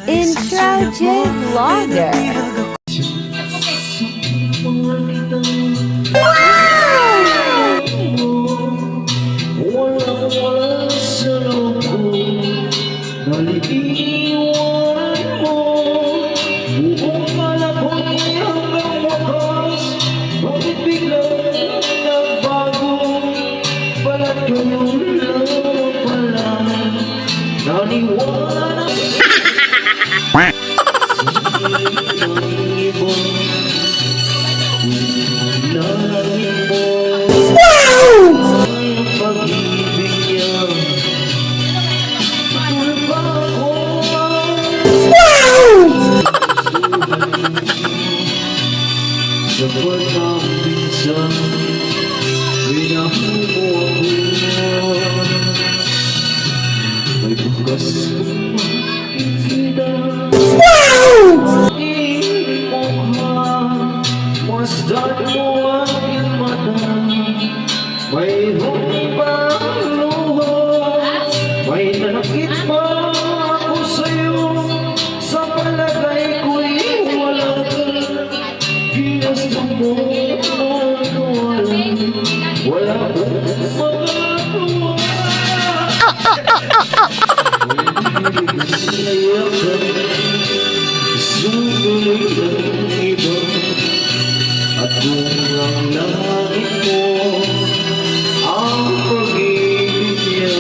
Intro J Vlogger. Walang-wala sa loob ko, naliiwan mo. Buong malabot hanggang wakas, bakit biglang nagbago? Balat ko yung lang pala, naniwala. Dapat ang pinsan, minahal mo ako. May bukas kong makikita. Iibig mo ka, masdan mo aking mata. Mayroon bang luha, may nanakit ba ako sa'yo? Sa palagay ko'y wala ka. Ginusto mo wala akong magagawa. Naiyak ka, sumuloy ng iba. At kung ang langit mo ang pag-ibig niya,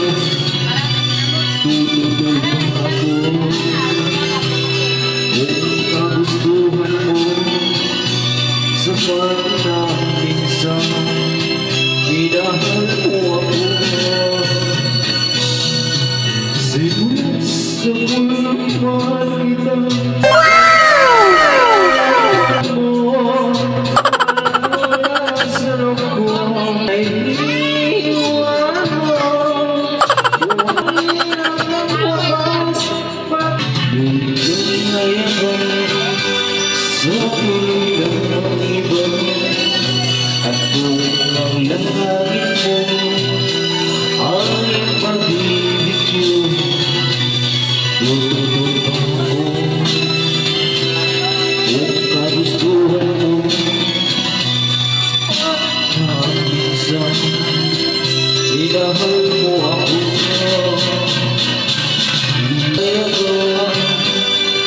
tutuloy ako. Kung kagustuhan mo sa pagkaminsan, idahal mo ako. Simulat sa mulang mahal kita. Wala sa loob ko ay iniwan mo. Buhay hanggang wakas, biglang ngayon sa mulang ng iba. At kung ang langit mo ay pag-ibig ko, tutulog ako. Kung kagustuhan mo pagkaminsan, idahal mo ako. Kaya ko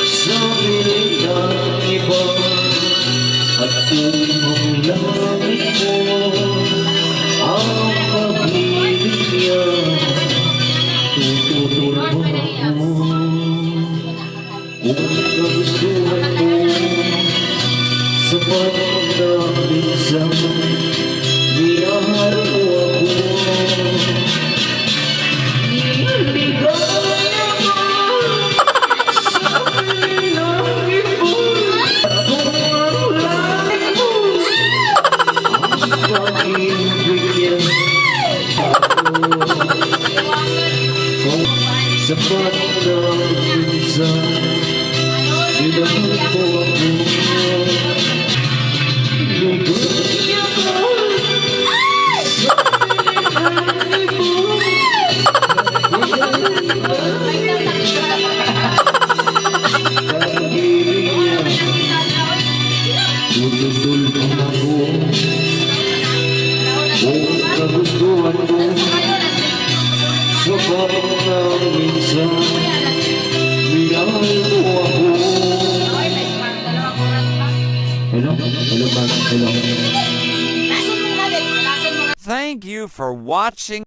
sa piling ng iba. At kung ang langit mo ang pag-ibig niya, tutulog ako. Kung kagustuhan mo sa pagkaminsan, minahal mo ako. Iligaya ka sa piling ng iba. At kung ang langit mo ang pag-ibig niya, kung sa pagkaminsan, idahal mo ako. Ligaya ka sa piling ng iba. Pag-ibig niya, tutulog ako. Kung kagustuhan mo sa pagkaminsan, minahal mo ako. Hello? Hello, Hello? Thank you for watching.